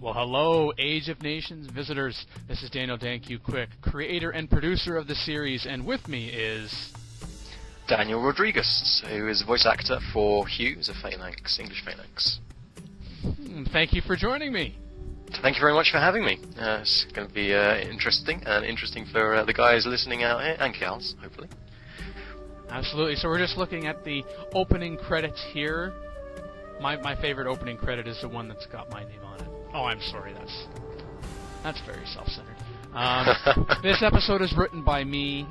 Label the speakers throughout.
Speaker 1: Well, hello, Age of Nations visitors. This is DanQ Quick, creator and producer of the series, and with me is...
Speaker 2: Daniel Rodrigues, who is a voice actor for Hugh as a Phalanx, English Phalanx.
Speaker 1: Thank you for joining me.
Speaker 2: Thank you very much for having me. It's going to be interesting for the guys listening out here, and gals, hopefully.
Speaker 1: Absolutely. So we're just looking at the opening credits here. My favorite opening credit is the one that's got my name on it. Oh, I'm sorry, that's very self-centered. This episode is written by me,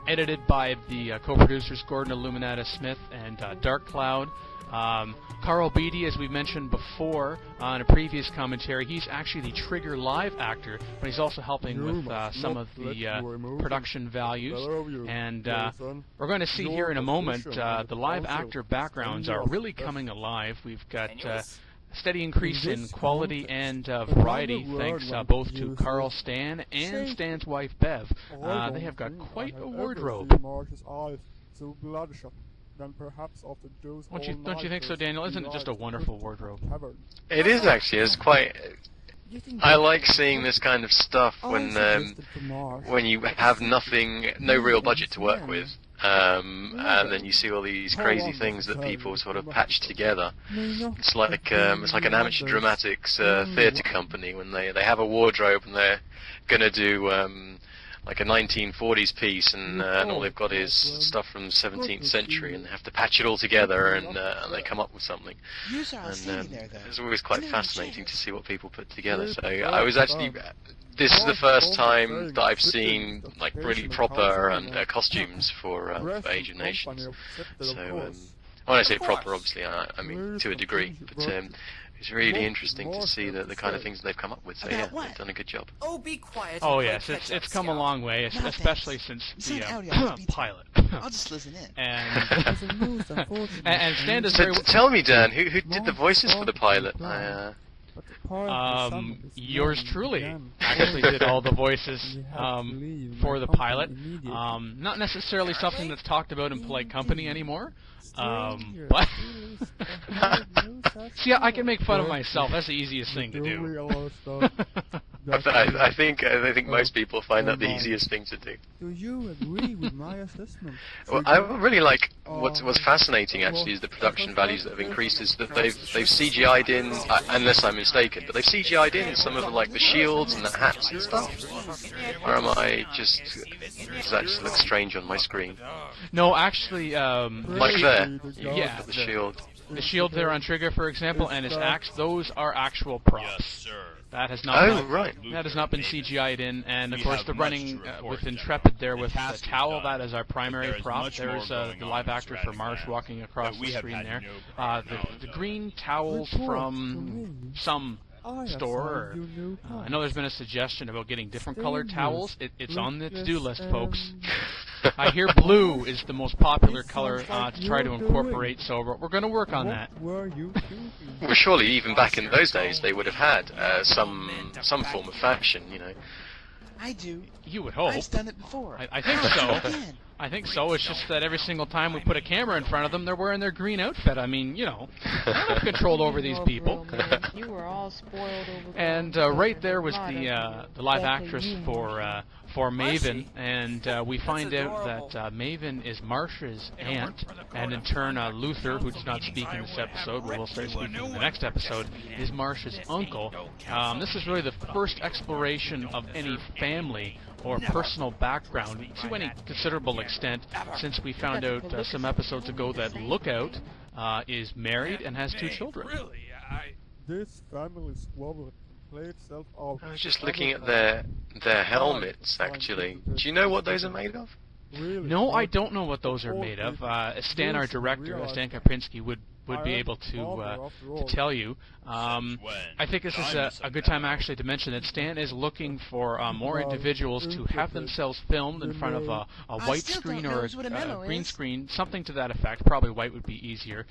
Speaker 1: edited by the co-producers Gordon Illuminata Smith and Dark Cloud. Carl Beatty, as we mentioned before in a previous commentary, he's actually the Trigger live actor, but he's also helping with some of the production values. And we're going to see here in a moment the live actor backgrounds are really coming alive. We've got a steady increase in quality and variety, thanks both to Carl Stan and Stan's wife Bev. They have got quite a wardrobe. Don't you think so, Daniel? Isn't it just a wonderful wardrobe?
Speaker 2: It is actually. It's quite. I like seeing this kind of stuff when you have no real budget to work with, and then you see all these crazy things that people sort of patch together. It's like an amateur dramatics theatre company when they have a wardrobe and they're gonna do like a 1940s piece, and all they've got is stuff from the 17th century, and they have to patch it all together, and they come up with something. And it's always quite fascinating to see what people put together. So I was actually, this is the first time that I've seen like really proper costumes for Age of Nations. So when I say proper, obviously I mean to a degree, but it's really interesting to see the kind of things they've come up with. So yeah, they've done a good job.
Speaker 3: Oh, be quiet.
Speaker 1: Oh yes, it's come a long way, especially since the pilot.
Speaker 3: I'll just listen in.
Speaker 1: And Stan is very.
Speaker 2: Tell me, Dan, who did the voices for the pilot?
Speaker 1: Yours truly actually did all the voices for the pilot. Not necessarily something that's talked about in polite company anymore. But see, I can make fun of myself. That's the easiest thing to do.
Speaker 2: I think most people find that the easiest thing to do.
Speaker 4: Do you agree with my assessment?
Speaker 2: Well, I really like what's fascinating actually is the production values that have increased. Is that they've CGI'd in, unless I'm mistaken, but they've CGI'd in some of the shields and the hats and stuff. Or am I just? Does that just look strange on my screen?
Speaker 1: No, actually,
Speaker 2: like there.
Speaker 1: Yeah,
Speaker 2: the shield.
Speaker 1: The shield there on Trigger, for example, and his axe. Those are actual props.
Speaker 5: Yes, sir.
Speaker 1: That has not.
Speaker 2: Right.
Speaker 1: That has not been CGI'd in, and of course the running with Intrepid there with the towel. That is our primary prop. There's the live actor for Marsh walking across the screen there. The green towels from some store. Or, I know there's been a suggestion about getting different colored towels. It's on the to-do list, folks. I hear blue is the most popular color to try to incorporate, so we're going to work on that.
Speaker 2: Well, surely even back in those days they would have had some form of fashion, you know.
Speaker 3: I do.
Speaker 1: You would hope.
Speaker 3: I've done it before.
Speaker 1: I think so. I think so. It's just that every single time we put a camera in front of them, they're wearing their green outfit. I mean, you know, I don't have control over these people.
Speaker 6: You were all spoiled over.
Speaker 1: And right there was the live actress for Maven, and we find out that Maven is Marsh's aunt, and in turn Luther, who does not speak in this episode, but will start speaking in the next episode, is Marsh's uncle. This is really the first exploration of any family or personal background to any considerable extent, since we found out some episodes ago that Lookout is married and has 2 children.
Speaker 4: This family squabble play itself out.
Speaker 2: I was just looking at their helmets, actually. Do you know what those are made of?
Speaker 4: Really?
Speaker 1: No, I don't know what those are made of. Stan, our director, Stan Kaprinsky, would be able to tell you. I think this is a good time actually to mention that Stan is looking for more individuals to have themselves filmed in front of a white screen or a green screen, something to that effect. Probably white would be easier,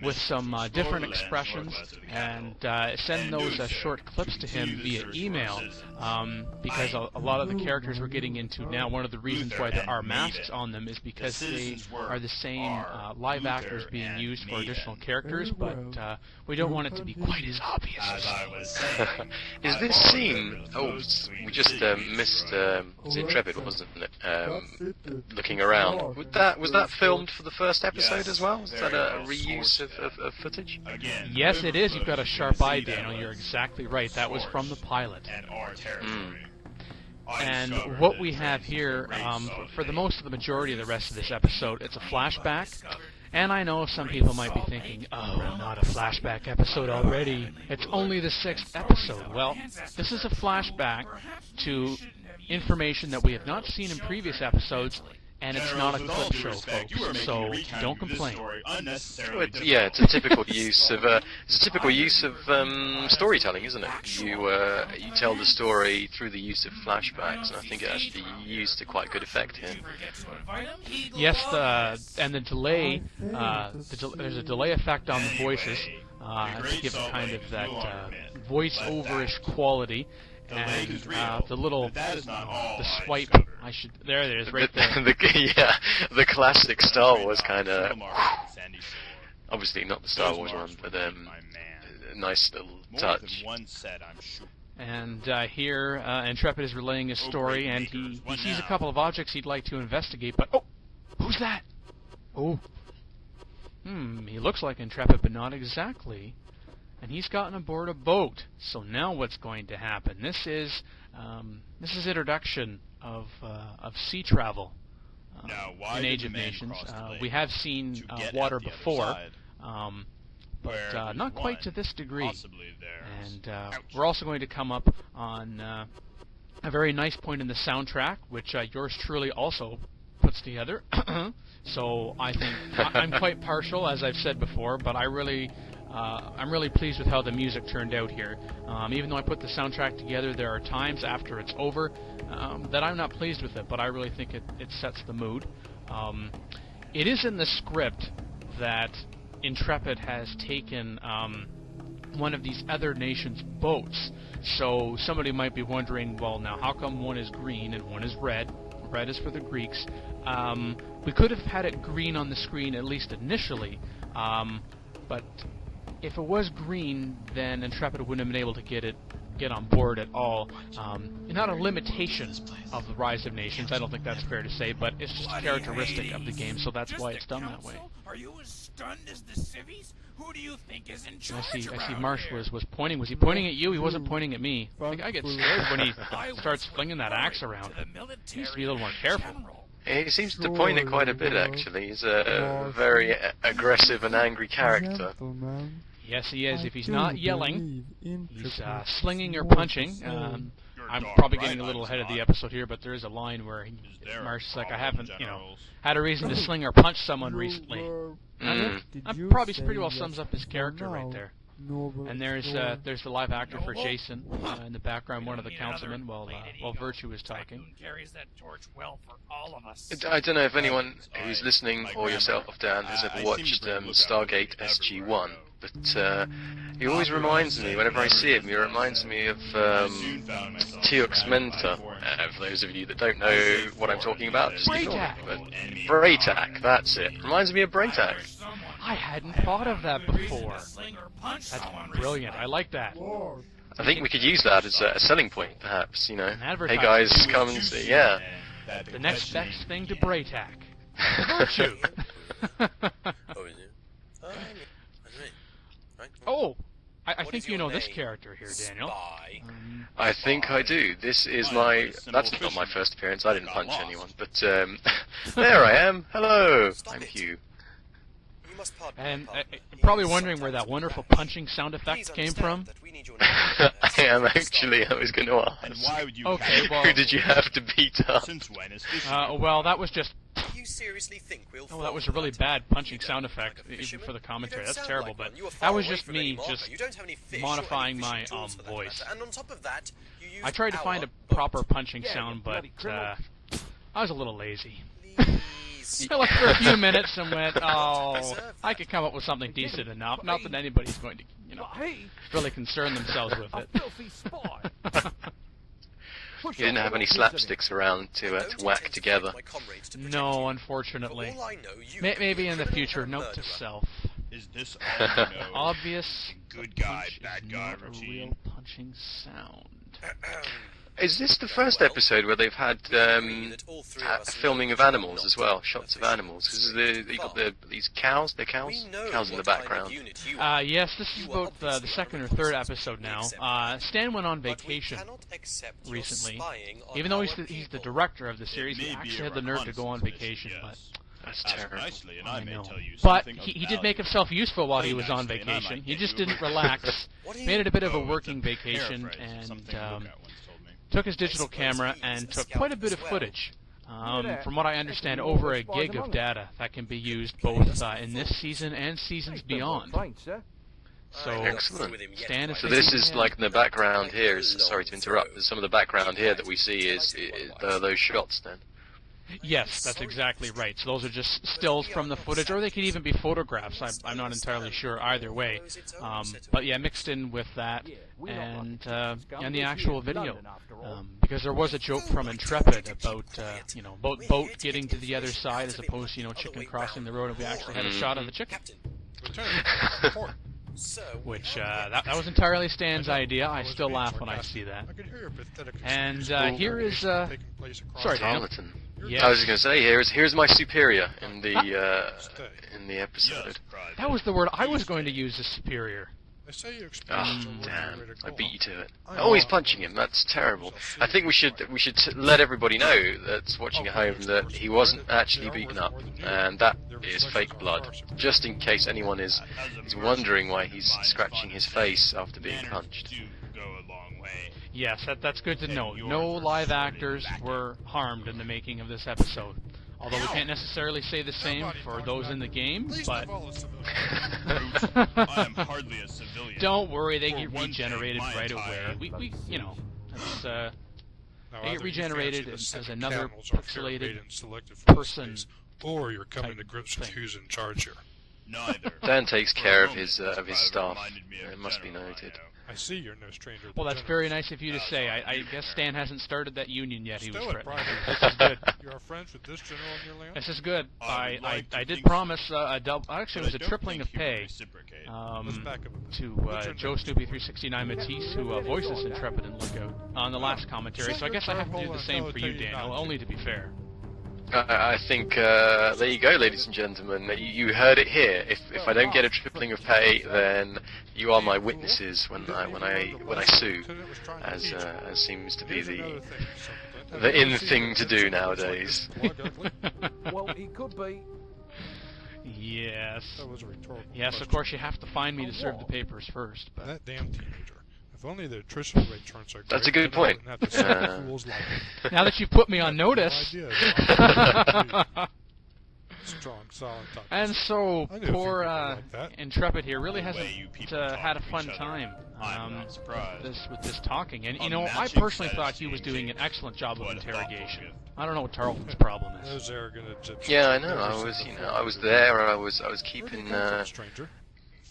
Speaker 1: with some different expressions, and send those short clips to him via email, because a lot of the characters we're getting into now, one of the reasons why there are masks on them is because they are the same live actors being used space for additional characters, but we don't want it to be quite as obvious.
Speaker 5: As I was saying,
Speaker 2: Is this scene? Oh, we just missed. Was it Intrepid, wasn't it? Looking around. Was that filmed for the first episode as well? Was that a reuse of footage?
Speaker 5: again,
Speaker 1: Yes, it is. You've got a sharp eye,
Speaker 5: River
Speaker 1: Daniel. You're
Speaker 5: Force,
Speaker 1: exactly right. That was from the pilot.
Speaker 5: and our territory.
Speaker 1: And what we have here, for the majority of the rest of this episode, it's a flashback. And I know some people might be thinking, oh, not a flashback episode already. It's only the 6th episode. Well, this is a flashback to information that we have not seen in previous episodes, and it's not a clip show, folks, so don't complain.
Speaker 2: Yeah, it's a typical use of storytelling, isn't it? You tell the story through the use of flashbacks, and I think it actually used to quite good effect here.
Speaker 1: Yes, and the delay, there's a delay effect on the voices to give it kind of that voice-over-ish quality. And the swipe, there it is, right there.
Speaker 2: The classic Star Wars kind of, obviously not the Star Wars one, but a nice little touch.
Speaker 1: And here, Intrepid is relaying his story, and he sees a couple of objects he'd like to investigate, but, oh, who's that? Oh, he looks like Intrepid, but not exactly. And he's gotten aboard a boat. So now what's going to happen? This is introduction of sea travel in Age of Nations. We have seen water before, but not quite to this degree. And we're also going to come up on a very nice point in the soundtrack, which yours truly also puts together. So I think I'm quite partial, as I've said before, but I'm really pleased with how the music turned out here. Even though I put the soundtrack together, there are times after it's over that I'm not pleased with it, but I really think it sets the mood. It is in the script that Intrepid has taken one of these other nations' boats. So somebody might be wondering, well, now how come one is green and one is red? Red is for the Greeks. We could have had it green on the screen, at least initially, but if it was green, then Intrepid wouldn't have been able to get on board at all. Not a limitation of the Rise of Nations, I don't think that's fair to say, but it's just a characteristic of the game, so that's why it's done that way.
Speaker 7: Are you as stunned as the civvies? Who do you think is in charge
Speaker 1: I see
Speaker 7: around
Speaker 1: Marsh
Speaker 7: here?
Speaker 1: was pointing. Was he pointing at you? He wasn't pointing at me. I get scared when he starts flinging that axe around. He needs to be a little more careful.
Speaker 2: He seems to point it quite a bit, actually. He's a very aggressive and angry character.
Speaker 1: Yes, he is. If he's not yelling, he's slinging or punching. I'm probably getting a little ahead of the episode here, but there is a line where Marsh is like, I haven't, had a reason to sling or punch someone recently. That probably pretty well sums up his character right there. And there's the live actor for Jason in the background, one of the councilmen, while Virtue is talking.
Speaker 7: Carries that torch well for all of us.
Speaker 2: I don't know if anyone who's listening, or yourself, Dan, has ever watched Stargate SG-1, but he always reminds me, whenever I see him, he reminds me of Teox Mentor. For those of you that don't know what I'm talking about, just ignore me. But Braytac, that's it. Reminds me of Braytac.
Speaker 1: I hadn't thought of that before. That's brilliant. I like that.
Speaker 2: I think we could use that as a selling point, perhaps. Hey
Speaker 1: advertising.
Speaker 2: guys, come and see. Yeah.
Speaker 1: The next best thing to Braytac. Virtue. Oh, I think you know this character here, Daniel.
Speaker 2: I think I do. This is my... That's not my first appearance. I didn't punch anyone. But there I am. Hello. I'm Hugh.
Speaker 1: And you're probably wondering where that wonderful punching sound effect came from.
Speaker 2: I am actually. I was going to ask.
Speaker 1: Okay, well...
Speaker 2: Who did you have to beat up?
Speaker 1: Well, that was just...
Speaker 8: You seriously think we'll
Speaker 1: that was a really bad punching sound effect, even for the commentary. That's terrible, but that was just me just modifying my voice.
Speaker 8: And on top of that,
Speaker 1: I tried to find a proper punching sound, but I was a little lazy. I looked for a few minutes and went, oh, I could come up with something decent enough. Not that anybody's going to, really concern themselves with it.
Speaker 2: You didn't have any slapsticks around to whack together.
Speaker 1: No, unfortunately. Maybe in the future. Note to self.
Speaker 5: Is this all you know?
Speaker 1: Obvious.
Speaker 5: Good guy,
Speaker 1: punch
Speaker 5: bad
Speaker 1: is
Speaker 5: guy
Speaker 1: not a
Speaker 5: routine.
Speaker 1: real punching sound.
Speaker 2: Is this the first episode where they've had filming of animals as well, shots of animals? Because you got these cows, cows in the background.
Speaker 1: Yes, this is about the second or third episode now. Stan went on vacation recently. Even though he's the director of the series, he actually had the nerve to go on vacation. But
Speaker 2: That's terrible.
Speaker 5: Nicely, and I may
Speaker 1: know.
Speaker 5: tell you
Speaker 1: But
Speaker 5: something of
Speaker 1: he did
Speaker 5: value.
Speaker 1: make himself useful while he was on
Speaker 5: Nicely, and I
Speaker 1: vacation.
Speaker 5: might
Speaker 1: He
Speaker 5: get
Speaker 1: just
Speaker 5: you a
Speaker 1: didn't
Speaker 5: microphone.
Speaker 1: relax. Made it a bit of a
Speaker 5: Oh, it's
Speaker 1: working vacation
Speaker 5: paraphrase of something
Speaker 1: and
Speaker 5: Lookout once told me.
Speaker 1: took his digital camera and took quite a bit of footage. From what I understand, over a gig of data that can be used both in this season and seasons beyond. So,
Speaker 2: Excellent.
Speaker 1: Stan is
Speaker 2: So this
Speaker 1: thinking
Speaker 2: is
Speaker 1: ahead.
Speaker 2: like in the background here. Sorry to interrupt. Some of the background here that we see is those shots then.
Speaker 1: Yes, that's exactly right. So those are just stills from the footage, or they could even be photographs. I'm not entirely sure either way. But yeah, mixed in with that and the actual video. Because there was a joke from Intrepid about boat getting to the other side as opposed to chicken crossing the road, and we actually had a shot of the chicken. Which that was entirely Stan's idea. I still laugh when I see that. And here is sorry, Daniel.
Speaker 2: Tarleton.
Speaker 1: Yes.
Speaker 2: I was just going to say, here's my superior in the episode.
Speaker 1: That was the word I was going to use as superior.
Speaker 2: Oh, damn! I beat you to it. Oh, he's punching him. That's terrible. I think we should let everybody know that's watching at home that he wasn't actually beaten up, and that is fake blood. Just in case anyone is wondering why he's scratching his face after being punched.
Speaker 1: Yes, that's good to know. No live actors were harmed in the making of this episode. Although we can't necessarily say the same for those in the game, but
Speaker 5: I am hardly a civilian.
Speaker 1: don't worry, they get regenerated right away. We it's, they get regenerated as another pixelated person,
Speaker 9: or you're coming to
Speaker 1: type
Speaker 9: grips with
Speaker 1: thing.
Speaker 9: who's in charge here.
Speaker 5: Neither.
Speaker 2: Dan takes care of his staff. It must be noted.
Speaker 9: I see you're no stranger to
Speaker 1: Well, that's
Speaker 9: generals.
Speaker 1: very nice of you to say. I guess Stan hasn't started that union yet. He was
Speaker 9: Stow it,
Speaker 1: threatening.
Speaker 9: Private.
Speaker 1: This is good.
Speaker 9: You are friends with this general on your land?
Speaker 1: This is good.
Speaker 5: I would like to
Speaker 1: I did
Speaker 5: think
Speaker 1: promise a double. Actually, it was a
Speaker 5: But I don't
Speaker 1: tripling
Speaker 5: think
Speaker 1: of
Speaker 5: he would
Speaker 1: pay
Speaker 5: reciprocate.
Speaker 9: Let's back up a bit.
Speaker 1: to
Speaker 9: What's your
Speaker 1: Joe
Speaker 9: name?
Speaker 1: Snoopy 369 Matisse, who voices Intrepid and Lookout on the last commentary. So I guess I have to do the same for you, Daniel. Only to be fair.
Speaker 2: I think there you go, ladies and gentlemen. You heard it here. If I don't get a tripling of pay, then you are my witnesses when I sue, as seems to be the in thing to do nowadays.
Speaker 4: Well, he could be.
Speaker 1: Yes.
Speaker 9: That was a rhetorical
Speaker 1: Yes,
Speaker 9: question.
Speaker 1: of course you have to find me to serve the papers first. But
Speaker 9: That damn teenager. If only the attrition rate weren't so great.
Speaker 2: That's a good
Speaker 9: then I
Speaker 2: point.
Speaker 9: wouldn't have to sell fools like him.
Speaker 1: now that you've put me on
Speaker 9: No
Speaker 1: notice.
Speaker 9: idea, though. Strong, solid top.
Speaker 1: And so,
Speaker 9: I knew a few
Speaker 1: poor
Speaker 9: people like that.
Speaker 1: Intrepid here really
Speaker 5: The
Speaker 1: hasn't
Speaker 5: way you people
Speaker 1: had a
Speaker 5: talk to
Speaker 1: fun
Speaker 5: each other,
Speaker 1: time
Speaker 5: I'm not surprised.
Speaker 1: with this talking. And,
Speaker 5: A
Speaker 1: I
Speaker 5: matching
Speaker 1: personally
Speaker 5: set
Speaker 1: thought
Speaker 5: of
Speaker 1: he was doing an
Speaker 5: changes.
Speaker 1: excellent job of
Speaker 5: What a thoughtful
Speaker 1: interrogation.
Speaker 5: gift.
Speaker 1: I don't know what Tarleton's problem is.
Speaker 9: Those arrogant Egyptians.
Speaker 2: Yeah, I know.
Speaker 9: never
Speaker 2: I
Speaker 9: seen
Speaker 2: was
Speaker 9: before.
Speaker 2: I was there. I was
Speaker 9: Where'd
Speaker 2: keeping
Speaker 9: you come from, stranger?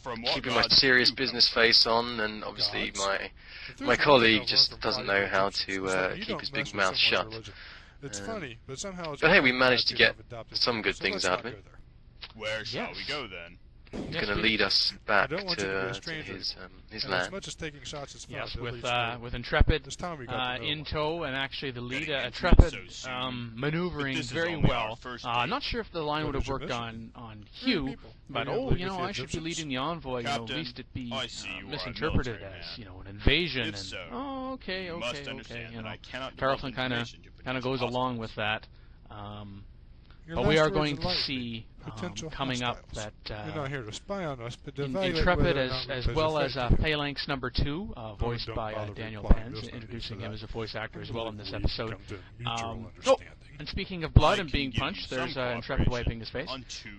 Speaker 5: From what
Speaker 2: keeping my
Speaker 5: gods
Speaker 2: serious
Speaker 5: do come
Speaker 2: business face on, and obviously
Speaker 9: Gods?
Speaker 2: my
Speaker 9: If there's
Speaker 2: my
Speaker 9: one thing
Speaker 2: colleague
Speaker 9: I've
Speaker 2: just
Speaker 9: learned from
Speaker 2: doesn't
Speaker 9: fighting
Speaker 2: know how
Speaker 9: Egyptians,
Speaker 2: to
Speaker 9: it's that you
Speaker 2: keep
Speaker 9: don't
Speaker 2: his
Speaker 9: mess
Speaker 2: big
Speaker 9: with
Speaker 2: mouth
Speaker 9: someone's
Speaker 2: shut.
Speaker 9: religion. It's funny, but somehow it's
Speaker 2: But hey, we
Speaker 9: kind of
Speaker 2: managed to
Speaker 9: attitude
Speaker 2: get
Speaker 9: I've adopted
Speaker 2: some
Speaker 9: too,
Speaker 2: good
Speaker 9: so
Speaker 2: things
Speaker 9: let's
Speaker 2: out
Speaker 9: not
Speaker 2: of it.
Speaker 9: go there.
Speaker 5: Where shall
Speaker 1: Yes.
Speaker 5: we go then?
Speaker 1: Yes,
Speaker 2: Going to
Speaker 1: we-
Speaker 2: lead us back
Speaker 9: don't want you to be a
Speaker 2: to
Speaker 9: stranger.
Speaker 2: his
Speaker 9: And as
Speaker 2: land.
Speaker 9: much as taking shots is fun,
Speaker 1: Yes,
Speaker 9: at
Speaker 1: with
Speaker 9: least we're-
Speaker 1: with Intrepid
Speaker 9: this time we got to know
Speaker 1: in
Speaker 9: one.
Speaker 1: tow, and actually the lead,
Speaker 5: Getting
Speaker 1: Intrepid
Speaker 5: intimate so soon.
Speaker 1: maneuvering
Speaker 5: But this is
Speaker 1: very
Speaker 5: only
Speaker 1: well.
Speaker 5: our first date.
Speaker 1: Not sure if the line
Speaker 9: What
Speaker 1: would have
Speaker 9: is your
Speaker 1: worked
Speaker 9: mission?
Speaker 1: on
Speaker 9: Three
Speaker 1: Hugh,
Speaker 9: people.
Speaker 1: but
Speaker 9: Maybe I'll leave with the
Speaker 1: I should be
Speaker 9: Egyptians?
Speaker 1: leading the envoy. At
Speaker 5: Captain,
Speaker 1: least it be
Speaker 5: I see you are a
Speaker 1: misinterpreted
Speaker 5: military
Speaker 1: as
Speaker 5: man.
Speaker 1: an invasion.
Speaker 5: If
Speaker 1: And
Speaker 5: so,
Speaker 1: oh, okay,
Speaker 5: You must
Speaker 1: okay.
Speaker 5: understand that I cannot
Speaker 1: Tarleton
Speaker 5: divulge
Speaker 1: kind
Speaker 5: information to
Speaker 1: of
Speaker 5: potential
Speaker 1: goes along
Speaker 5: hostiles.
Speaker 1: with that.
Speaker 9: Your
Speaker 1: But we
Speaker 9: last
Speaker 1: are
Speaker 9: words
Speaker 1: going
Speaker 9: in
Speaker 1: to
Speaker 9: life,
Speaker 1: see
Speaker 9: potential
Speaker 1: coming up
Speaker 9: hostiles.
Speaker 1: that
Speaker 9: You're not here to spy on us, but to
Speaker 1: in
Speaker 9: evaluate
Speaker 1: Intrepid
Speaker 9: whether or
Speaker 1: as
Speaker 9: not we
Speaker 1: as
Speaker 9: pose a
Speaker 1: well
Speaker 9: threat
Speaker 1: as
Speaker 9: to you.
Speaker 1: Phalanx number 2, voiced
Speaker 9: don't
Speaker 1: by
Speaker 9: bother
Speaker 1: Daniel
Speaker 9: replying.
Speaker 1: Pence,
Speaker 9: There's no need
Speaker 1: introducing
Speaker 9: for
Speaker 1: him
Speaker 9: that.
Speaker 1: as a voice actor as well in this
Speaker 9: We've
Speaker 1: episode.
Speaker 9: come to mutual
Speaker 1: Oh,
Speaker 9: understanding.
Speaker 1: and speaking of blood
Speaker 5: I
Speaker 1: and
Speaker 5: can
Speaker 1: being
Speaker 5: give you
Speaker 1: punched,
Speaker 5: some
Speaker 1: there's Intrepid
Speaker 5: cooperation
Speaker 1: wiping his face.
Speaker 5: on two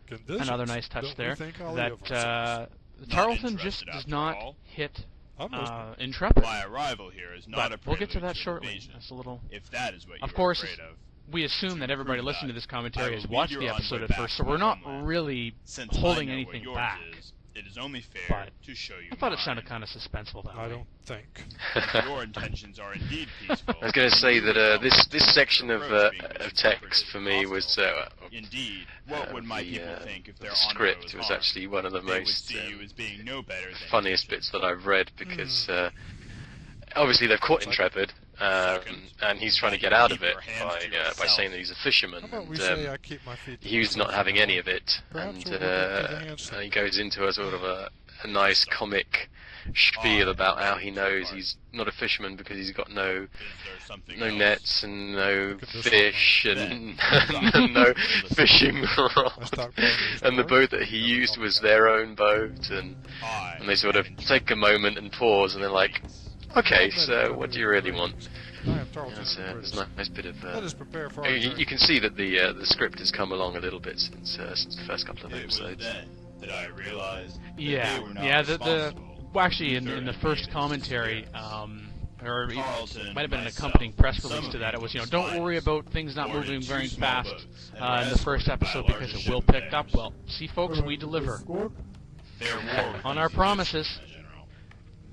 Speaker 9: Conditions.
Speaker 1: Another nice touch
Speaker 9: Don't we
Speaker 1: there.
Speaker 9: think highly
Speaker 1: That
Speaker 9: of ourselves?
Speaker 1: Tarleton
Speaker 5: interested
Speaker 1: just does
Speaker 5: after
Speaker 1: not
Speaker 5: all.
Speaker 1: hit
Speaker 9: I'm listening.
Speaker 1: Intrepid.
Speaker 5: My arrival here is not
Speaker 1: But
Speaker 5: a
Speaker 1: we'll get to
Speaker 5: prelude
Speaker 1: that shortly.
Speaker 5: invasion,
Speaker 1: That's a little.
Speaker 5: if that is what you
Speaker 1: Of
Speaker 5: are
Speaker 1: course,
Speaker 5: afraid of.
Speaker 1: We assume that everybody listening to this
Speaker 5: I
Speaker 1: commentary
Speaker 5: will
Speaker 1: has
Speaker 5: lead
Speaker 1: watched
Speaker 5: your
Speaker 1: the episode
Speaker 5: envoy
Speaker 1: at
Speaker 5: back
Speaker 1: first, so
Speaker 5: to
Speaker 1: we're
Speaker 5: my
Speaker 1: not
Speaker 5: homeland.
Speaker 1: really
Speaker 5: Since I
Speaker 1: holding
Speaker 5: know what
Speaker 1: anything
Speaker 5: yours
Speaker 1: back.
Speaker 5: is, it is only fair
Speaker 1: But
Speaker 5: to show you
Speaker 1: I thought it
Speaker 5: mine.
Speaker 1: sounded kind of suspenseful that
Speaker 9: I
Speaker 1: way.
Speaker 9: don't think.
Speaker 5: If your intentions are indeed peaceful.
Speaker 2: I was going to say that this section of
Speaker 5: Approach being
Speaker 2: text for me was
Speaker 5: Indeed, what would my people think if their
Speaker 2: the
Speaker 5: honor
Speaker 2: script
Speaker 5: was
Speaker 2: was
Speaker 5: harmed?
Speaker 2: actually one of the
Speaker 5: They would
Speaker 2: most
Speaker 5: see you as being no better than
Speaker 2: funniest bits that I've read because obviously they've caught Intrepid and he's trying to get out of it by saying that he's a fisherman.
Speaker 9: How about we
Speaker 2: And,
Speaker 9: say I keep my feet to
Speaker 2: Hugh's not
Speaker 9: myself
Speaker 2: having
Speaker 9: now?
Speaker 2: any of it,
Speaker 9: Perhaps
Speaker 2: and
Speaker 9: we'll look at the answer.
Speaker 2: he goes into a sort of a nice comic spiel about how he knows he's not a fisherman because he's got no
Speaker 5: Is there something
Speaker 2: no
Speaker 5: else?
Speaker 2: nets and no
Speaker 9: Look at this
Speaker 2: fish
Speaker 5: one.
Speaker 2: and,
Speaker 5: Then,
Speaker 2: and no
Speaker 5: listen.
Speaker 2: fishing
Speaker 9: I
Speaker 2: rod.
Speaker 9: stopped going to the
Speaker 2: And the
Speaker 9: store.
Speaker 2: boat that he used was their own boat, and they sort of take a moment and pause, and they're like, "Okay, so what do you really want?"
Speaker 9: I am Tarleton
Speaker 2: There's a nice bit of.
Speaker 9: Let us prepare for our
Speaker 2: You
Speaker 9: journey.
Speaker 2: can see that the script has come along a little bit since the first couple of
Speaker 5: It was
Speaker 2: episodes.
Speaker 5: then that I realized that
Speaker 1: Yeah,
Speaker 5: they were not
Speaker 1: yeah. The
Speaker 5: responsible.
Speaker 1: well, actually, in
Speaker 5: Third
Speaker 1: the first
Speaker 5: Amendment
Speaker 1: commentary,
Speaker 5: system.
Speaker 1: or it
Speaker 5: Carlton,
Speaker 1: might have been an
Speaker 5: myself,
Speaker 1: accompanying press
Speaker 5: some
Speaker 1: release
Speaker 5: of
Speaker 1: to that. It was,
Speaker 5: these
Speaker 1: don't worry
Speaker 5: spies
Speaker 1: about things not
Speaker 5: boarded
Speaker 1: moving
Speaker 5: two
Speaker 1: very
Speaker 5: small
Speaker 1: fast
Speaker 5: boats and
Speaker 1: in
Speaker 5: were
Speaker 1: the first
Speaker 5: escorted by a
Speaker 1: episode because
Speaker 5: larger
Speaker 1: it will
Speaker 5: ship
Speaker 1: pick up.
Speaker 5: commanders.
Speaker 1: Well, see, folks, we deliver
Speaker 5: Their war with
Speaker 1: on
Speaker 5: these
Speaker 1: our promises.
Speaker 5: Egyptians,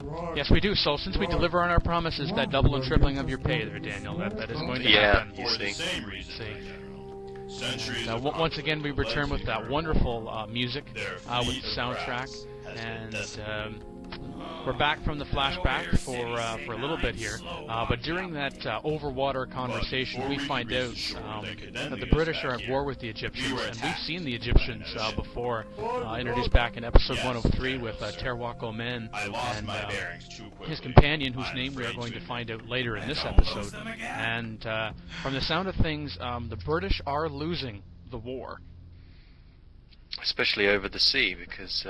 Speaker 5: General.
Speaker 1: Yes, we do. So, since we deliver on our promises, that double and tripling of your pay there, Daniel, that is going to
Speaker 2: Yeah,
Speaker 1: happen.
Speaker 2: you
Speaker 5: For the
Speaker 2: see.
Speaker 5: same reason,
Speaker 1: See.
Speaker 5: General. Centuries of
Speaker 1: Once again, we return with that wonderful music
Speaker 5: Their
Speaker 1: with
Speaker 5: fleet
Speaker 1: the
Speaker 5: of
Speaker 1: soundtrack,
Speaker 5: crafts has been
Speaker 1: and
Speaker 5: decimated.
Speaker 1: we're back from the flashback for a little bit here. But during that overwater conversation, we find out that the British are at war with the Egyptians, and we've seen the Egyptians before, introduced back in episode 103 with Terwako Men
Speaker 5: I lost
Speaker 1: and
Speaker 5: my bearings too quickly.
Speaker 1: his companion, whose
Speaker 5: I'm
Speaker 1: name we are
Speaker 5: afraid
Speaker 1: going
Speaker 5: to
Speaker 1: to find out later in this
Speaker 7: almost
Speaker 1: episode.
Speaker 7: them again.
Speaker 1: And from the sound of things, the British are losing the war.
Speaker 2: Especially over the sea, because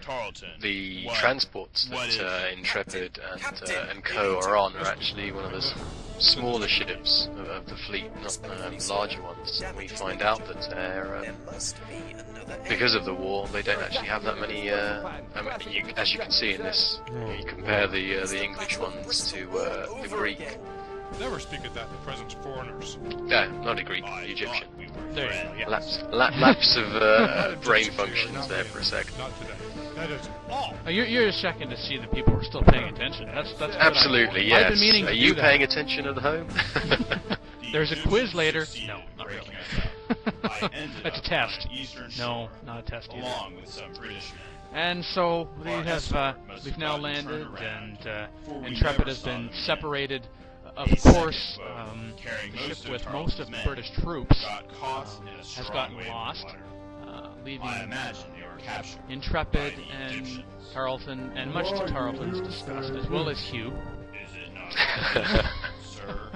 Speaker 5: Tarleton.
Speaker 2: the
Speaker 5: What-
Speaker 2: transports
Speaker 5: what is
Speaker 2: that
Speaker 5: it?
Speaker 2: Intrepid
Speaker 8: Captain,
Speaker 2: and Co are on are actually one of the smaller ships of the fleet, not larger ones. And we find out that
Speaker 8: There must be another
Speaker 2: because of the war, they don't actually have that many. As you can see in this, you compare the English ones to the Greek.
Speaker 9: Never speak of that in the presence of foreigners.
Speaker 2: No, not a Greek,
Speaker 5: I
Speaker 2: the Egyptian.
Speaker 5: thought we were
Speaker 1: There you go,
Speaker 5: friends.
Speaker 1: yeah.
Speaker 2: Lapse of brain functions there for a second.
Speaker 9: Not today. That is all.
Speaker 1: You're just checking to see that people are still paying attention. That's good.
Speaker 2: Absolutely,
Speaker 1: I've
Speaker 2: yes.
Speaker 1: been meaning
Speaker 2: Are
Speaker 1: to
Speaker 2: you
Speaker 1: do
Speaker 2: paying
Speaker 1: that.
Speaker 2: attention at home?
Speaker 5: The
Speaker 1: There's a
Speaker 5: Egyptians
Speaker 1: quiz later.
Speaker 5: succeeded
Speaker 1: No,
Speaker 5: in
Speaker 1: not
Speaker 5: breaking
Speaker 1: really.
Speaker 5: us up. I ended
Speaker 1: That's a
Speaker 5: up
Speaker 1: test.
Speaker 5: on an eastern
Speaker 1: No,
Speaker 5: shore,
Speaker 1: not a test either.
Speaker 5: along with some British men.
Speaker 1: And so we
Speaker 5: Our
Speaker 1: have
Speaker 5: escort must
Speaker 1: we've
Speaker 5: have
Speaker 1: now
Speaker 5: gotten
Speaker 1: landed,
Speaker 5: turned around,
Speaker 1: and
Speaker 5: for we
Speaker 1: Intrepid
Speaker 5: never
Speaker 1: has
Speaker 5: saw
Speaker 1: been
Speaker 5: them again.
Speaker 1: separated. Of
Speaker 5: A second
Speaker 1: course,
Speaker 5: boat, carrying
Speaker 1: the
Speaker 5: most
Speaker 1: ship
Speaker 5: of
Speaker 1: with most
Speaker 5: Tarleton's
Speaker 1: of the
Speaker 5: men,
Speaker 1: British troops
Speaker 5: got caught in a
Speaker 1: has
Speaker 5: strong
Speaker 1: gotten
Speaker 5: wave of
Speaker 1: lost,
Speaker 5: water.
Speaker 1: leaving
Speaker 5: I imagine they were captured
Speaker 1: Intrepid
Speaker 5: by the
Speaker 1: and
Speaker 5: Egyptians.
Speaker 1: Tarleton, and much to Tarleton's disgust, as well as Hugh.
Speaker 5: Is it not, sir?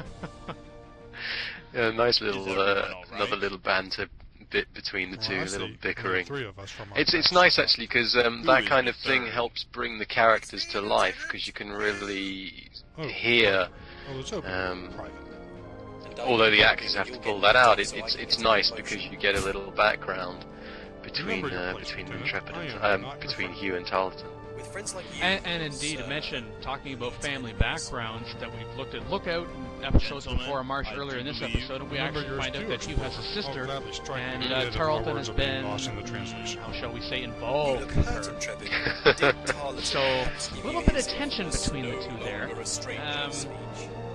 Speaker 2: Yeah, nice
Speaker 5: Is
Speaker 2: little
Speaker 5: everyone all right?
Speaker 2: another little banter bit between the two,
Speaker 9: Well, I
Speaker 2: a little
Speaker 9: see.
Speaker 2: bickering.
Speaker 9: Only 3 of us from our
Speaker 2: It's
Speaker 9: past.
Speaker 2: nice actually because that
Speaker 5: is
Speaker 2: kind
Speaker 5: the
Speaker 2: of thing
Speaker 5: third?
Speaker 2: helps bring the characters to life because you can really
Speaker 9: Oh,
Speaker 2: hear.
Speaker 9: Well, it's open. Private.
Speaker 2: Although the actors have to pull that out, it's nice because you get a little background between
Speaker 9: Remember your place,
Speaker 2: between
Speaker 9: Lieutenant.
Speaker 2: Intrepid
Speaker 9: I
Speaker 2: and
Speaker 9: am not
Speaker 2: between
Speaker 9: your
Speaker 2: Hugh and Tarleton.
Speaker 8: With friends like you,
Speaker 1: And indeed, to mention, talking about family backgrounds that we've looked at Lookout in episodes
Speaker 5: Gentlemen,
Speaker 1: before March
Speaker 5: I
Speaker 1: earlier
Speaker 5: do
Speaker 1: in this
Speaker 5: believe-
Speaker 1: episode, and we
Speaker 9: Remember
Speaker 1: actually
Speaker 9: yours
Speaker 1: find out
Speaker 9: too,
Speaker 1: that Hugh has a sister,
Speaker 9: I'll gladly strike
Speaker 1: and
Speaker 9: you dead if my
Speaker 1: Tarleton
Speaker 9: words
Speaker 1: has
Speaker 9: are being
Speaker 1: been,
Speaker 9: lost in the translation.
Speaker 1: how shall we say,
Speaker 8: you
Speaker 1: involved
Speaker 8: look
Speaker 1: with
Speaker 8: hurt,
Speaker 1: her.
Speaker 8: Intrepid. Did Tarleton
Speaker 1: So,
Speaker 8: perhaps
Speaker 1: a
Speaker 8: give
Speaker 1: little
Speaker 8: you
Speaker 1: bit of
Speaker 8: his
Speaker 1: tension between the two there.
Speaker 8: or a strange
Speaker 1: Um,
Speaker 8: speech?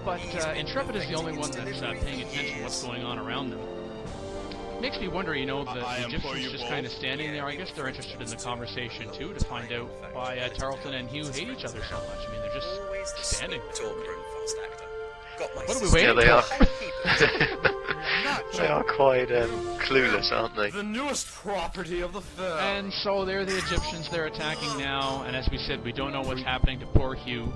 Speaker 1: But
Speaker 8: He's been
Speaker 1: Intrepid is the only one
Speaker 8: perfecting
Speaker 1: that's
Speaker 8: his delivery
Speaker 1: paying
Speaker 8: for
Speaker 1: attention to what's
Speaker 8: years.
Speaker 1: going on around them. Makes me wonder, the
Speaker 5: I implore
Speaker 1: Egyptians
Speaker 5: you
Speaker 1: just
Speaker 5: both.
Speaker 1: kind of standing there. I guess they're interested in the conversation too, to find out why Tarleton and Hugh hate each other so much. I mean, they're just
Speaker 8: Always the
Speaker 1: standing.
Speaker 8: sweet talker and fast actor. Got my
Speaker 1: What are we
Speaker 8: sister.
Speaker 1: waiting
Speaker 2: Yeah, they are.
Speaker 8: for?
Speaker 2: They are quite clueless, aren't they?
Speaker 7: The newest property of the firm.
Speaker 1: And so they're the Egyptians they're attacking now, and as we said, we don't know what's happening to poor Hugh.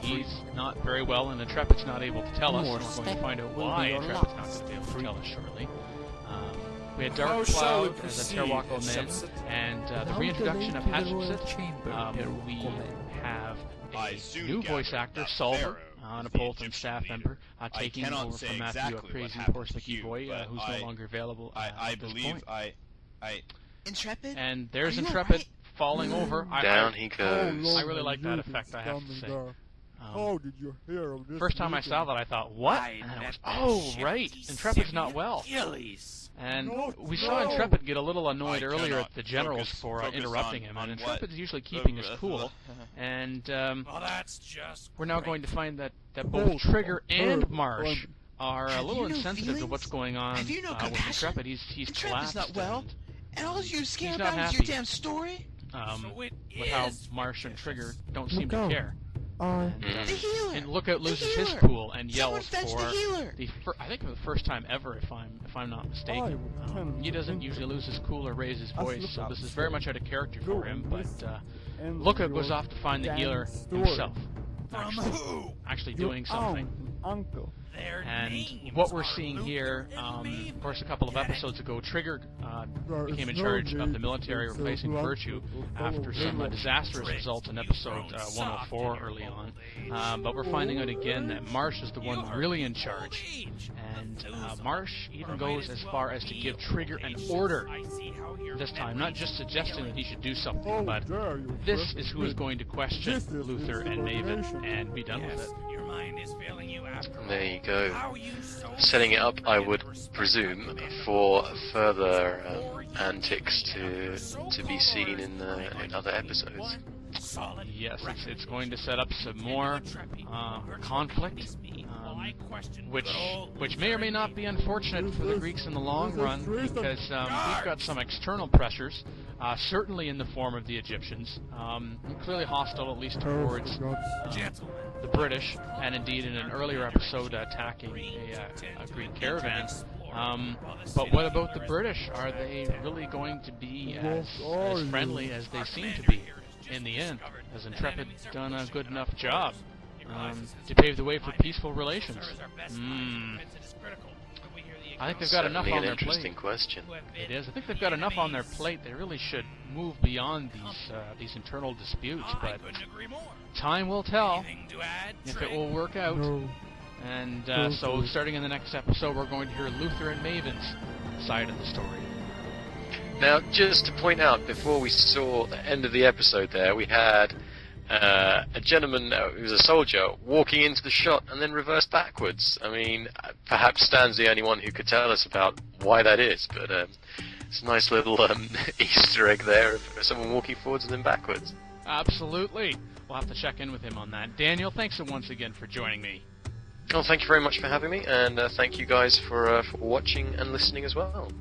Speaker 1: He's not very well, and Intrepid's not able to tell us, and we're going to find out why Intrepid's not going to be able to tell us shortly. We had Dark Cloud as a Terwako Men, and the reintroduction of Hatshepsut. We have
Speaker 5: I
Speaker 1: a
Speaker 5: soon
Speaker 1: new
Speaker 5: gather
Speaker 1: voice actor,
Speaker 5: that
Speaker 1: Solver,
Speaker 5: Pharaoh
Speaker 1: a
Speaker 5: was the
Speaker 1: Napolitan
Speaker 5: Egyptian
Speaker 1: staff
Speaker 5: leader.
Speaker 1: member, taking
Speaker 5: cannot
Speaker 1: over
Speaker 5: say
Speaker 1: from Matthew,
Speaker 5: exactly
Speaker 1: a
Speaker 5: what
Speaker 1: crazy
Speaker 5: happened
Speaker 1: horse
Speaker 5: to
Speaker 1: Mickey
Speaker 5: Hugh,
Speaker 1: boy,
Speaker 5: but
Speaker 1: who's no longer available
Speaker 5: I
Speaker 1: at this
Speaker 5: believe
Speaker 1: point.
Speaker 5: I
Speaker 3: Intrepid?
Speaker 1: And there's
Speaker 3: Are you
Speaker 1: Intrepid
Speaker 3: alright?
Speaker 1: falling over.
Speaker 2: Down he
Speaker 4: Oh,
Speaker 2: goes.
Speaker 4: Lord,
Speaker 1: I really like
Speaker 4: my
Speaker 1: that
Speaker 4: youth
Speaker 1: effect,
Speaker 4: is
Speaker 1: I have to
Speaker 4: coming
Speaker 1: say.
Speaker 4: down. How did you hear of this?
Speaker 1: First time I
Speaker 4: meeting?
Speaker 1: saw that, I thought, what?
Speaker 7: I
Speaker 1: And I
Speaker 7: met
Speaker 1: was,
Speaker 7: that
Speaker 1: oh,
Speaker 7: shifty
Speaker 1: right, Intrepid's not well.
Speaker 7: Achilles.
Speaker 1: And
Speaker 4: No,
Speaker 1: we saw
Speaker 4: no.
Speaker 1: Intrepid get a little annoyed
Speaker 5: I
Speaker 1: earlier
Speaker 5: cannot
Speaker 1: at the generals
Speaker 5: focus-
Speaker 1: for
Speaker 5: focus
Speaker 1: interrupting
Speaker 5: on-
Speaker 1: him,
Speaker 5: on
Speaker 1: and
Speaker 5: what?
Speaker 1: Intrepid's usually keeping his cool. And
Speaker 7: Well, that's just
Speaker 1: we're now
Speaker 7: great.
Speaker 1: going to find that
Speaker 4: Oh,
Speaker 1: both Trigger and
Speaker 4: oh,
Speaker 1: Marsh are a
Speaker 3: Have
Speaker 1: little
Speaker 3: you no
Speaker 1: insensitive to
Speaker 3: feelings?
Speaker 1: what's going on
Speaker 3: Have you no
Speaker 1: with
Speaker 3: compassion?
Speaker 1: Intrepid. He's
Speaker 3: Intrepid's
Speaker 1: collapsed.
Speaker 3: not well.
Speaker 1: and,
Speaker 3: And all you care
Speaker 1: He's not
Speaker 3: about is
Speaker 1: happy.
Speaker 3: your damn story?
Speaker 7: So it
Speaker 1: with how
Speaker 7: is
Speaker 1: Marsh and
Speaker 7: fictitious.
Speaker 1: Trigger don't seem
Speaker 4: Look
Speaker 1: to
Speaker 4: out.
Speaker 1: care. And,
Speaker 3: The healer!
Speaker 1: and Lookout
Speaker 3: The
Speaker 1: loses his
Speaker 3: healer!
Speaker 1: cool and
Speaker 3: Someone
Speaker 1: yells
Speaker 3: fetch
Speaker 1: for
Speaker 3: the healer!
Speaker 1: I think for the first time ever, if I'm not mistaken. He doesn't usually lose his cool or raise his voice, so this is very much out of character for him. But Lookout goes off to find the healer himself,
Speaker 7: From
Speaker 1: actually,
Speaker 7: who?
Speaker 1: actually doing something.
Speaker 4: Uncle.
Speaker 7: Their
Speaker 1: And
Speaker 7: names
Speaker 1: what we're
Speaker 7: are
Speaker 1: seeing
Speaker 7: Luther
Speaker 1: here,
Speaker 7: and Maven.
Speaker 1: of course, a couple of
Speaker 7: Get it?
Speaker 1: episodes ago, Trigger
Speaker 4: There
Speaker 1: became in
Speaker 4: is no
Speaker 1: charge of the
Speaker 4: need
Speaker 1: military,
Speaker 4: to be
Speaker 1: replacing
Speaker 4: so
Speaker 1: Virtue
Speaker 4: blunt.
Speaker 1: after some disastrous results in episode 104 early on. But we're finding out again that Marsh is the one really in charge. And Marsh even goes as far as to give Trigger an order this time, not just suggesting that he should do something,
Speaker 4: How
Speaker 1: but
Speaker 4: dare you
Speaker 1: this
Speaker 4: threaten
Speaker 1: is who is
Speaker 4: me?
Speaker 1: going to question
Speaker 4: This is
Speaker 1: Luther and Maven
Speaker 4: insubordination.
Speaker 1: and be done with
Speaker 7: Yes,
Speaker 1: it.
Speaker 7: your mind is failing you after all.
Speaker 2: There you go.
Speaker 7: How you so
Speaker 2: Setting it up, I would
Speaker 7: respect
Speaker 2: presume,
Speaker 7: Maven
Speaker 2: for further antics to be seen in other episodes.
Speaker 7: solid
Speaker 1: Yes, it's going to set up some more conflict, which may or may not be unfortunate for the Greeks in the long run, because we've got some external pressures, certainly in the form of the Egyptians, clearly hostile at least towards the British, and indeed in an earlier episode attacking a Greek caravan. But what about the British? Are they really going to be as friendly as they seem to be in the end? Has Intrepid done a good enough job to pave the way for peaceful relations? I think they've got enough
Speaker 2: Certainly
Speaker 1: on
Speaker 2: an
Speaker 1: their
Speaker 2: interesting
Speaker 1: plate.
Speaker 2: question.
Speaker 1: It is. I think they've got enough on their plate. They really should move beyond these internal disputes. But time will tell if it will work out.
Speaker 4: No.
Speaker 1: And so, starting in the next episode, we're going to hear Luther and Maven's side of the story.
Speaker 2: Now, just to point out, before we saw the end of the episode there, we had a gentleman who was a soldier walking into the shot and then reversed backwards. I mean, perhaps Stan's the only one who could tell us about why that is, but it's a nice little Easter egg there of someone walking forwards and then backwards.
Speaker 1: Absolutely. We'll have to check in with him on that. Daniel, thanks once again for joining me.
Speaker 2: Well, thank you very much for having me, and thank you guys for watching and listening as well.